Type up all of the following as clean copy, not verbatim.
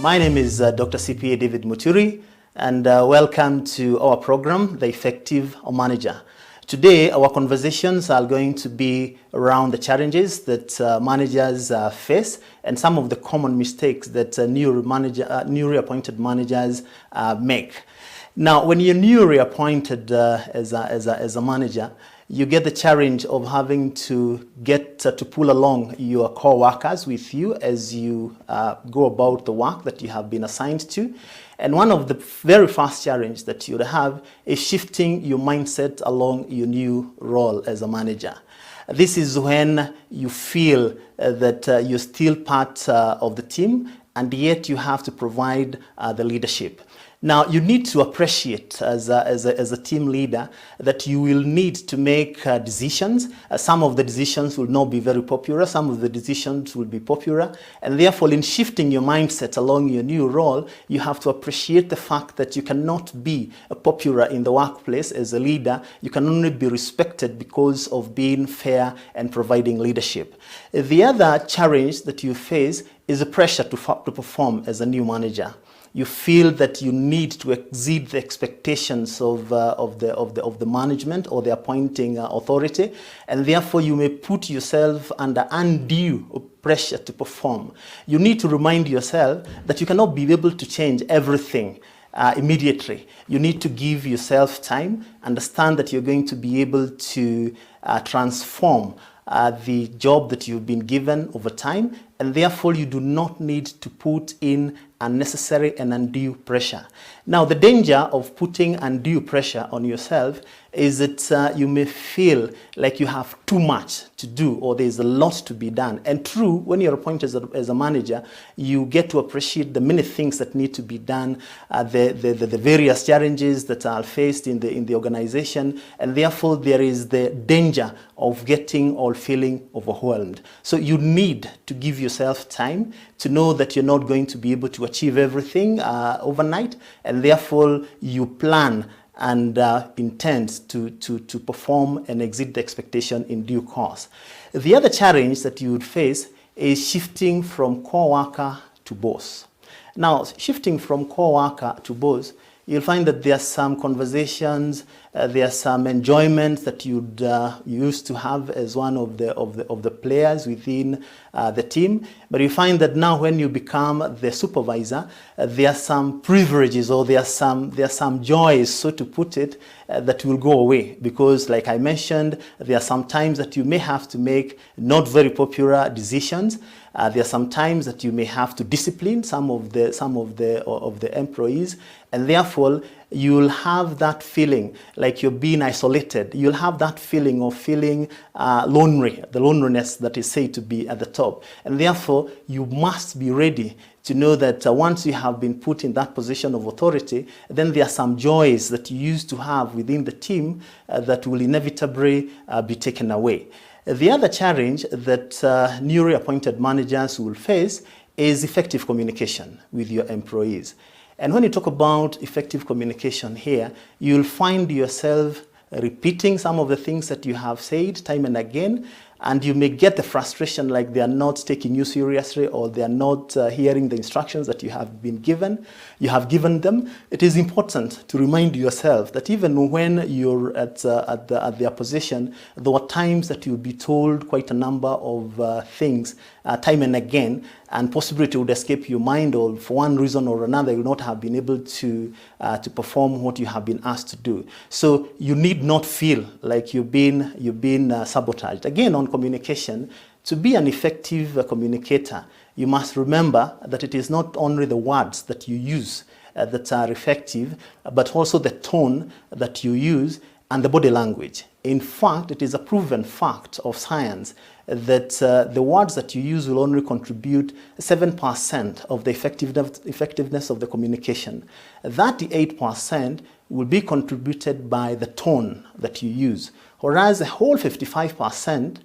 My name is Dr. CPA David Muturi, and welcome to our program, The Effective Manager. Today, our conversations are going to be around the challenges that managers face and some of the common mistakes that newly appointed managers make. Now, when you're newly appointed as a manager, you get the challenge of having to get to pull along your co-workers with you as you go about the work that you have been assigned to. And one of the very first challenges that you'll have is shifting your mindset along your new role as a manager. This is when you feel that you're still part of the team, and yet you have to provide the leadership. Now, you need to appreciate as a team leader that you will need to make decisions. Some of the decisions will not be very popular, some of the decisions will be popular, and therefore in shifting your mindset along your new role, you have to appreciate the fact that you cannot be popular in the workplace as a leader. You can only be respected because of being fair and providing leadership. The other challenge that you face is the pressure to perform as a new manager. You feel that you need to exceed the expectations of the management or the appointing authority, and therefore you may put yourself under undue pressure to perform. You need to remind yourself that you cannot be able to change everything immediately. You need to give yourself time, understand that you're going to be able to transform the job that you've been given over time, and therefore you do not need to put in unnecessary and undue pressure. Now, the danger of putting undue pressure on yourself is that you may feel like you have too much to do or there's a lot to be done. And true, when you're appointed as a manager, you get to appreciate the many things that need to be done, the various challenges that are faced in the organization, and therefore there is the danger of getting or feeling overwhelmed. So you need to give yourself time to know that you're not going to be able to achieve everything overnight, and therefore you plan and intend to perform and exceed the expectation in due course. The other challenge that you would face is shifting from co-worker to boss. Now, shifting from co-worker to boss, you'll find that there are some conversations, there are some enjoyments that you used to have as one of the players within the team. But you find that now when you become the supervisor, there are some privileges or there are some joys, so to put it, that will go away. Because like I mentioned, there are some times that you may have to make not very popular decisions. There are some times that you may have to discipline some of the employees, and therefore you'll have that feeling like you're being isolated. You'll have that feeling of feeling lonely, the loneliness that is said to be at the top. And therefore, you must be ready to know that once you have been put in that position of authority, then there are some joys that you used to have within the team that will inevitably be taken away. The other challenge that newly appointed managers will face is effective communication with your employees. And when you talk about effective communication here, you'll find yourself repeating some of the things that you have said time and again, and you may get the frustration like they are not taking you seriously or they are not hearing the instructions that you have given them. It is important to remind yourself that even when you're at their position, there are times that you'll be told quite a number of things time and again, and possibly it would escape your mind, or for one reason or another, you will not have been able to perform what you have been asked to do. So you need not feel like you've been sabotaged. Again, on communication, to be an effective communicator, you must remember that it is not only the words that you use that are effective, but also the tone that you use and the body language. In fact, it is a proven fact of science that the words that you use will only contribute 7% of the effectiveness of the communication. 38% will be contributed by the tone that you use, whereas the whole 55%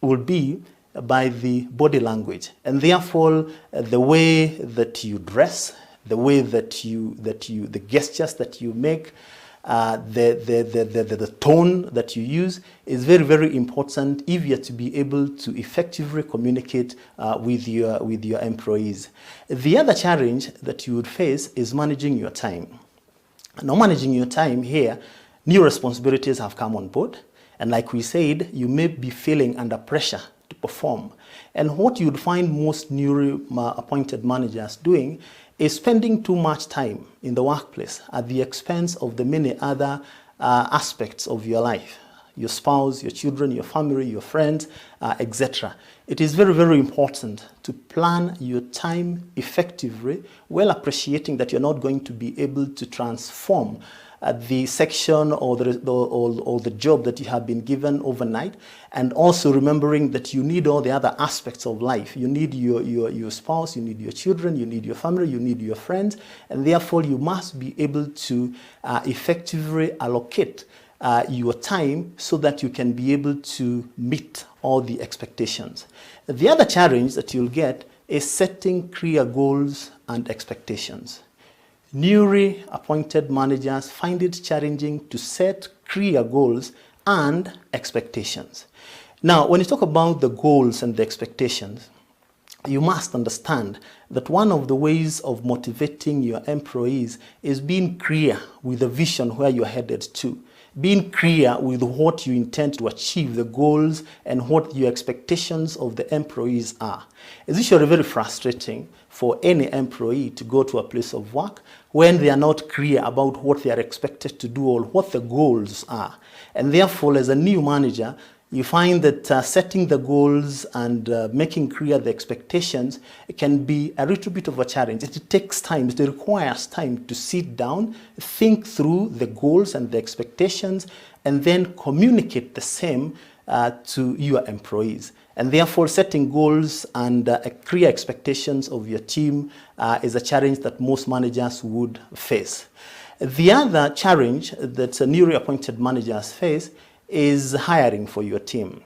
will be by the body language. And therefore, the way that you dress, the way that the gestures that you make, the tone that you use is very, very important if you're to be able to effectively communicate with your employees. The other challenge that you would face is managing your time. Now, managing your time here, new responsibilities have come on board. And like we said, you may be feeling under pressure to perform. And what you'd find most newly appointed managers doing is spending too much time in the workplace at the expense of the many other aspects of your life, your spouse, your children, your family, your friends, etc. It is very, very important to plan your time effectively, well appreciating that you're not going to be able to transform the section or the job that you have been given overnight, and also remembering that you need all the other aspects of life. You need your spouse, you need your children, you need your family, you need your friends, and therefore you must be able to effectively allocate your time so that you can be able to meet all the expectations. The other challenge that you'll get is setting clear goals and expectations. Newly appointed managers find it challenging to set clear goals and expectations. Now, when you talk about the goals and the expectations, you must understand that one of the ways of motivating your employees is being clear with the vision where you're headed to. Being clear with what you intend to achieve, the goals, and what your expectations of the employees are. It's usually very frustrating for any employee to go to a place of work when they are not clear about what they are expected to do or what the goals are. And therefore, as a new manager, you find that setting the goals and making clear the expectations can be a little bit of a challenge. It takes time, it requires time to sit down, think through the goals and the expectations, and then communicate the same to your employees. And therefore, setting goals and clear expectations of your team is a challenge that most managers would face. The other challenge that newly appointed managers face is hiring for your team.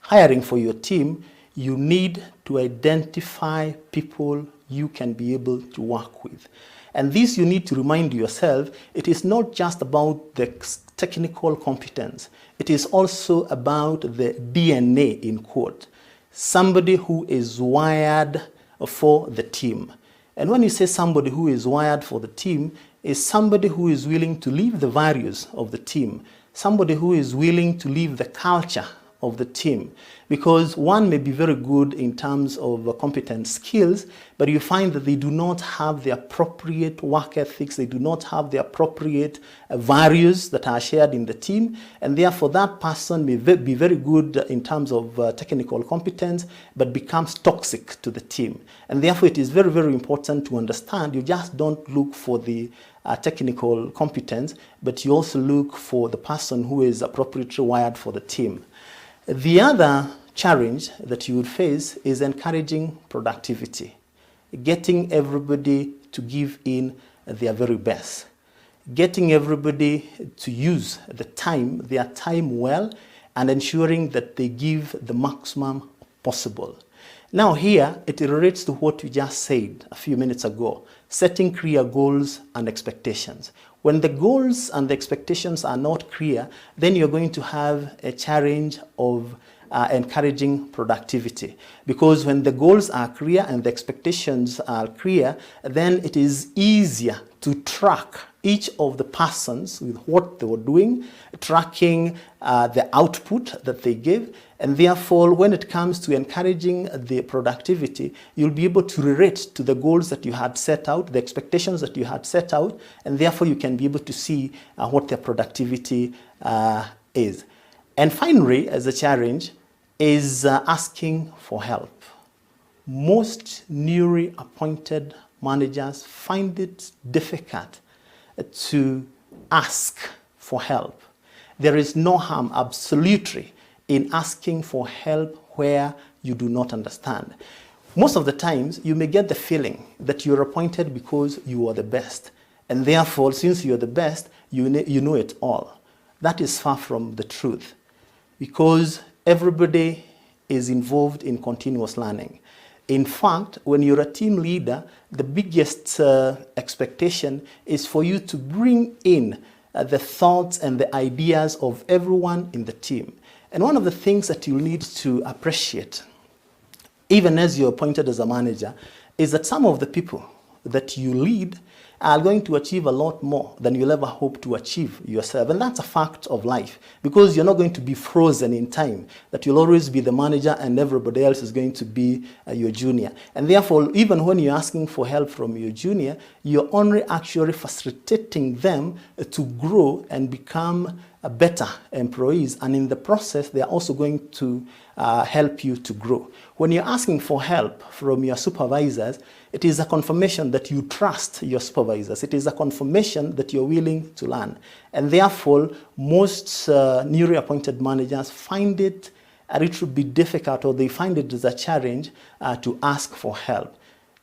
Hiring for your team, you need to identify people you can be able to work with. And this you need to remind yourself, it is not just about the technical competence. It is also about the DNA in quote. Somebody who is wired for the team. And when you say somebody who is wired for the team, is somebody who is willing to live the values of the team. Somebody who is willing to live the culture of the team, because one may be very good in terms of competent skills, but you find that they do not have the appropriate work ethics, they do not have the appropriate values that are shared in the team, and therefore that person may be very good in terms of technical competence, but becomes toxic to the team. And therefore it is very, very important to understand you just don't look for the technical competence, but you also look for the person who is appropriately wired for the team. The other challenge that you would face is encouraging productivity, getting everybody to give in their very best, getting everybody to use their time well, and ensuring that they give the maximum possible. Now here, it relates to what we just said a few minutes ago, setting clear goals and expectations. When the goals and the expectations are not clear, then you're going to have a challenge of encouraging productivity. Because when the goals are clear and the expectations are clear, then it is easier to track each of the persons with what they were doing, tracking the output that they give, and therefore when it comes to encouraging the productivity, you'll be able to relate to the goals that you had set out, the expectations that you had set out, and therefore you can be able to see what their productivity is. And finally, as a challenge, is asking for help. Most newly appointed managers find it difficult to ask for help. There is no harm, absolutely, in asking for help where you do not understand. Most of the times, you may get the feeling that you're appointed because you are the best. And therefore, since you're the best, you know it all. That is far from the truth, because everybody is involved in continuous learning. In fact, when you're a team leader, the biggest expectation is for you to bring in the thoughts and the ideas of everyone in the team. And one of the things that you need to appreciate, even as you're appointed as a manager, is that some of the people that you lead are going to achieve a lot more than you'll ever hope to achieve yourself. And that's a fact of life, because you're not going to be frozen in time, that you'll always be the manager and everybody else is going to be your junior. And therefore, even when you're asking for help from your junior, you're only actually facilitating them to grow and become better employees. And in the process, they are also going to help you to grow. When you're asking for help from your supervisors, it is a confirmation that you trust your supervisors. It is a confirmation that you're willing to learn. And therefore, most newly appointed managers find it a little bit difficult, or they find it as a challenge to ask for help.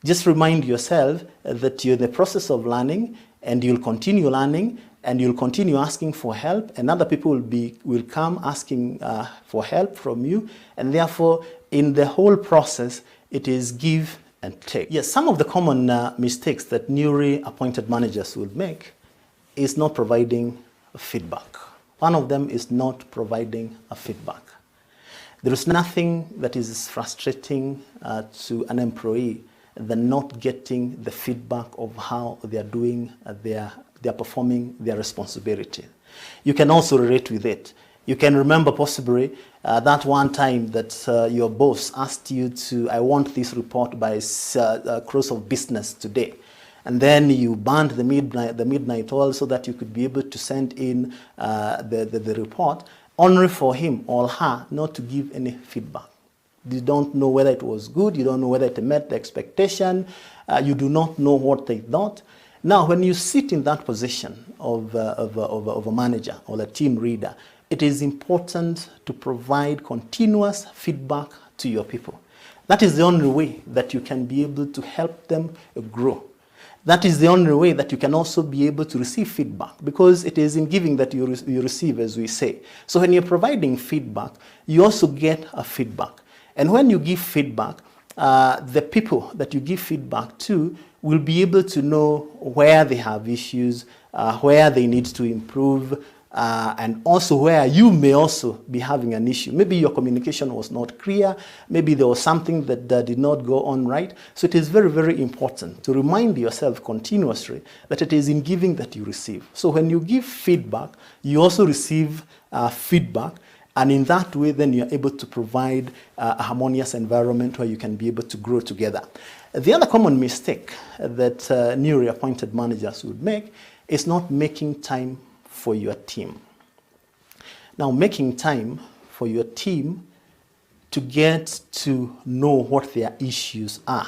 Just remind yourself that you're in the process of learning, and you'll continue learning, and you'll continue asking for help, and other people will come asking for help from you. And therefore, in the whole process, it is give and take. Yes, some of the common mistakes that newly appointed managers will make is not providing feedback. One of them is not providing a feedback. There is nothing that is frustrating to an employee than not getting the feedback of how they are doing, they are performing their responsibility. You can also relate with it. You can remember possibly that one time that your boss asked you to, I want this report by close of business today. And then you burned the midnight oil so that you could be able to send in the report, only for him or her not to give any feedback. You don't know whether it was good, you don't know whether it met the expectation, you do not know what they thought. Now, when you sit in that position of a manager or a team leader, it is important to provide continuous feedback to your people. That is the only way that you can be able to help them grow. That is the only way that you can also be able to receive feedback, because it is in giving that you receive, as we say. So when you're providing feedback, you also get a feedback. And when you give feedback, the people that you give feedback to will be able to know where they have issues, where they need to improve, and also where you may also be having an issue. Maybe your communication was not clear, maybe there was something that did not go on right. So it is very, very important to remind yourself continuously that it is in giving that you receive. So when you give feedback, you also receive feedback, and in that way then you're able to provide a harmonious environment where you can be able to grow together. The other common mistake that newly appointed managers would make is not making time for your team. Now, making time for your team to get to know what their issues are,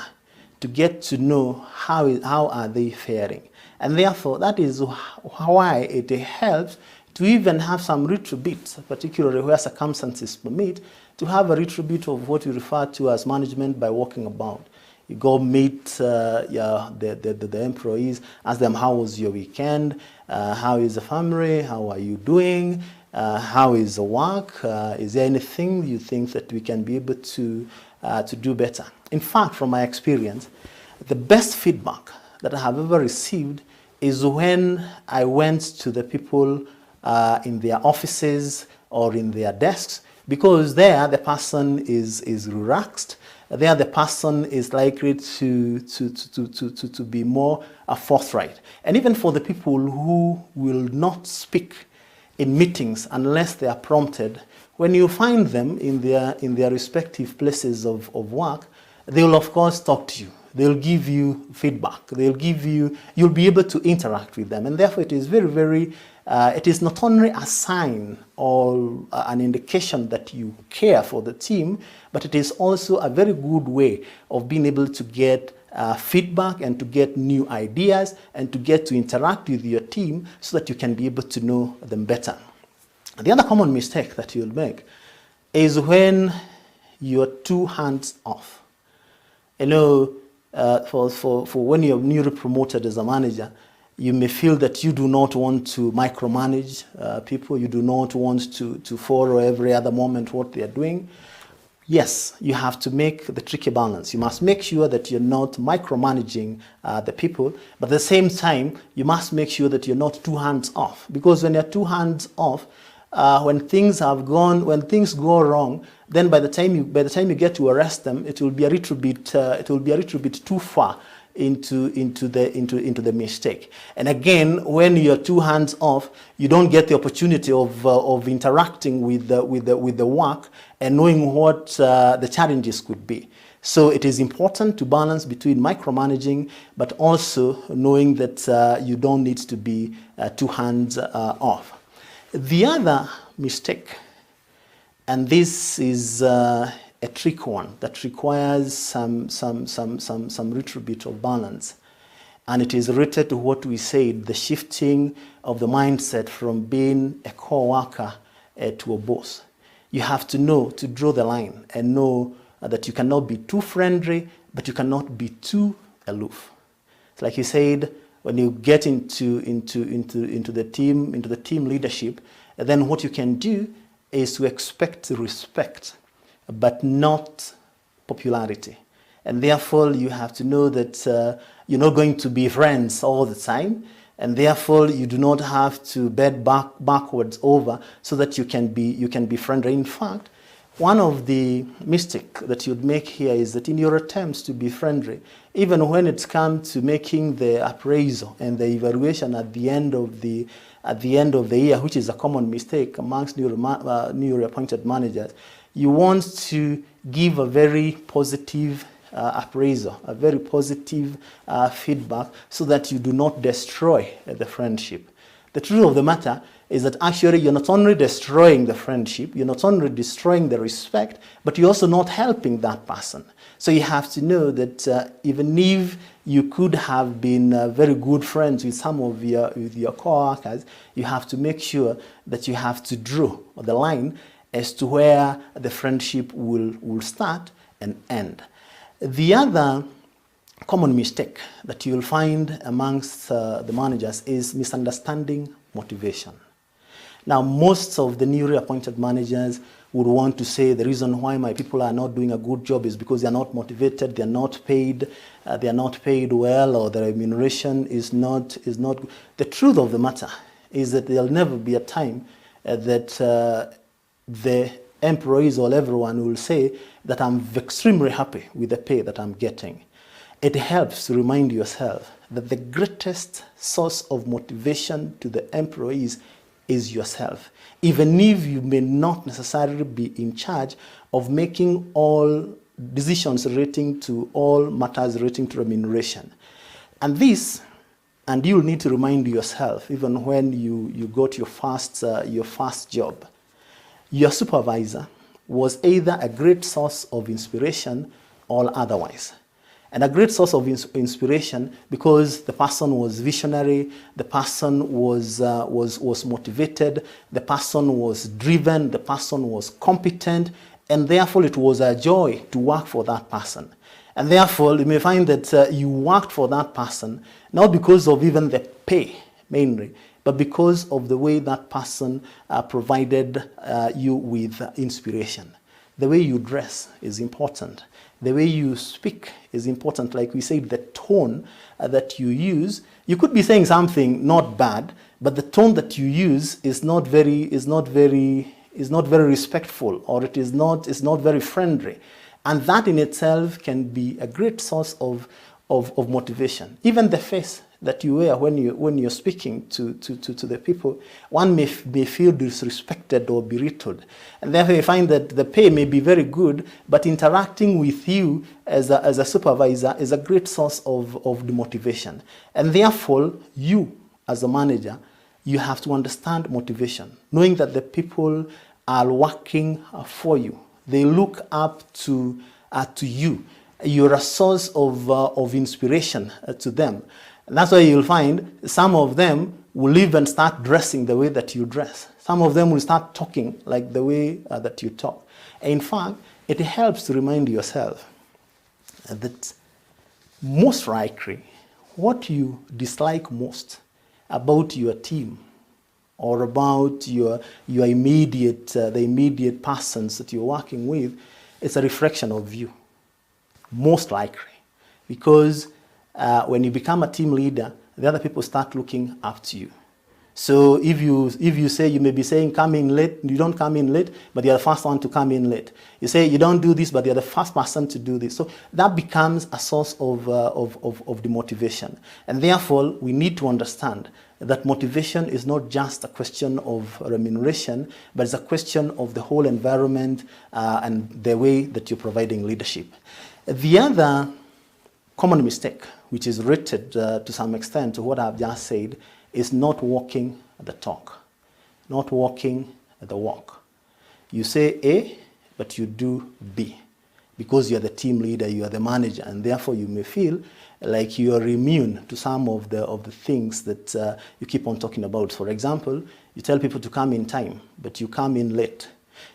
to get to know how are they faring. And therefore, that is why it helps to even have some little bit, particularly where circumstances permit, to have a little bit of what we refer to as management by walking about. You go meet the employees, ask them, how was your weekend? How is the family? How are you doing? How is the work? Is there anything you think that we can be able to do better? In fact, from my experience, the best feedback that I have ever received is when I went to the people in their offices or in their desks, because there the person is relaxed. There the person is likely to be more forthright. And even for the people who will not speak in meetings unless they are prompted, when you find them in their respective places of work, they will of course talk to you. They'll give you feedback. You'll be able to interact with them. And therefore it is very, very, it is not only a sign or an indication that you care for the team, but it is also a very good way of being able to get feedback and to get new ideas and to get to interact with your team so that you can be able to know them better. The other common mistake that you'll make is when you're too hands off. You know, for when you're newly promoted as a manager, you may feel that you do not want to micromanage people. You do not want to follow every other moment what they are doing. Yes, you have to make the tricky balance. You must make sure that you're not micromanaging the people, but at the same time, you must make sure that you're not too hands off. Because when you're too hands off, when things go wrong, then by the time you get to arrest them, it will be a little bit too far into the mistake. And again, when you're too hands off, you don't get the opportunity of interacting with the work and knowing what the challenges could be. So it is important to balance between micromanaging, but also knowing that you don't need to be too hands off. The other mistake, and this is a tricky one that requires some little bit of balance, and it is related to what we said, the shifting of the mindset from being a co-worker to a boss. You have to know to draw the line and know that you cannot be too friendly, but you cannot be too aloof. It's like you said, when you get into the team leadership, then what you can do is to expect respect, but not popularity. And therefore, you have to know that you're not going to be friends all the time, and therefore you do not have to bend backwards over so that you can be friendly. In fact, one of the mistakes that you'd make here is that in your attempts to be friendly, even when it's come to making the appraisal and the evaluation at the end of the year, which is a common mistake amongst newly appointed managers, you want to give a very positive appraisal, a very positive feedback, so that you do not destroy the friendship. The truth of the matter is that actually you're not only destroying the friendship, you're not only destroying the respect, but you're also not helping that person. So you have to know that even if you could have been very good friends with some of your co-workers, you have to make sure that you have to draw the line as to where the friendship will start and end. The other common mistake that you'll find amongst the managers is misunderstanding motivation. Now, most of the newly appointed managers would want to say the reason why my people are not doing a good job is because they're not motivated, they're not paid well, or the remuneration is not good. The truth of the matter is that there'll never be a time that the employees or everyone will say that I'm extremely happy with the pay that I'm getting. It helps to remind yourself that the greatest source of motivation to the employees is yourself, even if you may not necessarily be in charge of making all decisions relating to all matters relating to remuneration. And you'll need to remind yourself, even when you got your first job, your supervisor was either a great source of inspiration or otherwise. And a great source of inspiration because the person was visionary, the person was motivated, the person was driven, the person was competent, and therefore it was a joy to work for that person. And therefore, you may find that you worked for that person, not because of even the pay, mainly, but because of the way that person provided you with inspiration. The way you dress is important. The way you speak is important. Like we said, the tone that you use. You could be saying something not bad, but the tone that you use is not very respectful, or it is not very friendly. And that in itself can be a great source of motivation. Even the face that you wear when you're speaking to the people, one may feel disrespected or belittled. And therefore you find that the pay may be very good, but interacting with you as a supervisor is a great source of the motivation. And therefore, you as a manager, you have to understand motivation, knowing that the people are working for you. They look up to you. You're a source of inspiration to them. And that's why you'll find some of them will even start dressing the way that you dress. Some of them will start talking like the way that you talk. In fact, it helps to remind yourself that most likely what you dislike most about your team or about the immediate persons that you're working with It's a reflection of you, most likely. Because when you become a team leader, the other people start looking up to you. So if you say, you may be saying come in late, you don't come in late, but you're the first one to come in late. You say you don't do this, but you're the first person to do this. So that becomes a source of demotivation. And therefore, we need to understand that motivation is not just a question of remuneration, but it's a question of the whole environment and the way that you're providing leadership. The other common mistake, which is related to some extent to what I've just said, is not walking the talk, not walking the walk. You say A, but you do B, because you're the team leader, you are the manager, and therefore you may feel like you are immune to some of the things that you keep on talking about. For example, you tell people to come in time, but you come in late.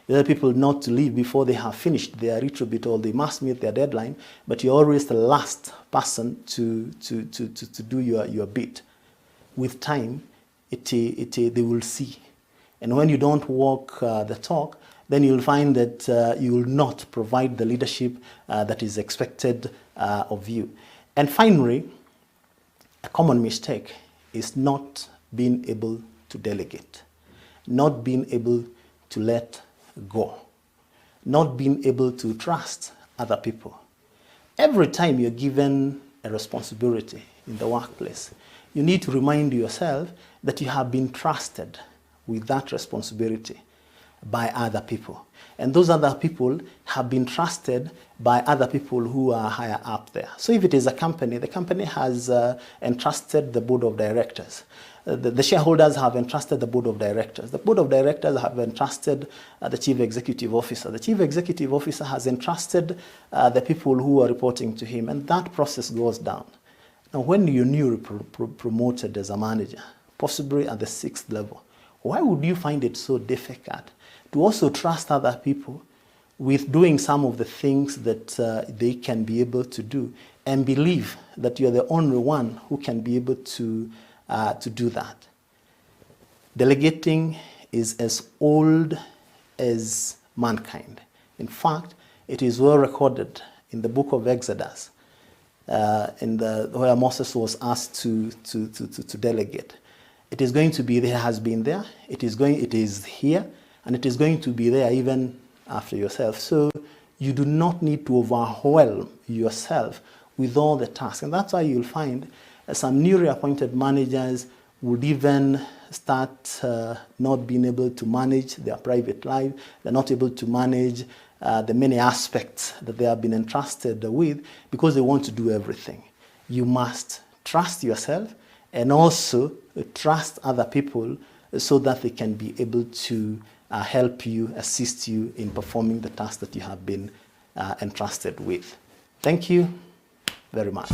You tell people not to leave before they have finished their retrobit or they must meet their deadline, but you're always the last person to do your bit. With time, they will see. And when you don't walk the talk, then you'll find that you will not provide the leadership that is expected of you. And finally, a common mistake is not being able to delegate, not being able to let go, not being able to trust other people. Every time you're given a responsibility in the workplace, you need to remind yourself that you have been trusted with that responsibility by other people. And those other people have been trusted by other people who are higher up there. So if it is a company, the company has entrusted the board of directors. The shareholders have entrusted the board of directors. The board of directors have entrusted the chief executive officer. The chief executive officer has entrusted the people who are reporting to him, and that process goes down. Now, when you're newly promoted as a manager, possibly at the 6th level, why would you find it so difficult to also trust other people with doing some of the things that they can be able to do and believe that you're the only one who can be able to do that? Delegating is as old as mankind. In fact, it is well recorded in the book of Exodus, where Moses was asked to delegate. It is going to be there, has been there, it is here, and it is going to be there even after yourself. So you do not need to overwhelm yourself with all the tasks. And that's why you'll find some newly appointed managers would even start not being able to manage their private life. They're not able to manage the many aspects that they have been entrusted with because they want to do everything. You must trust yourself and also trust other people so that they can be able to help you, assist you in performing the task that you have been entrusted with. Thank you very much.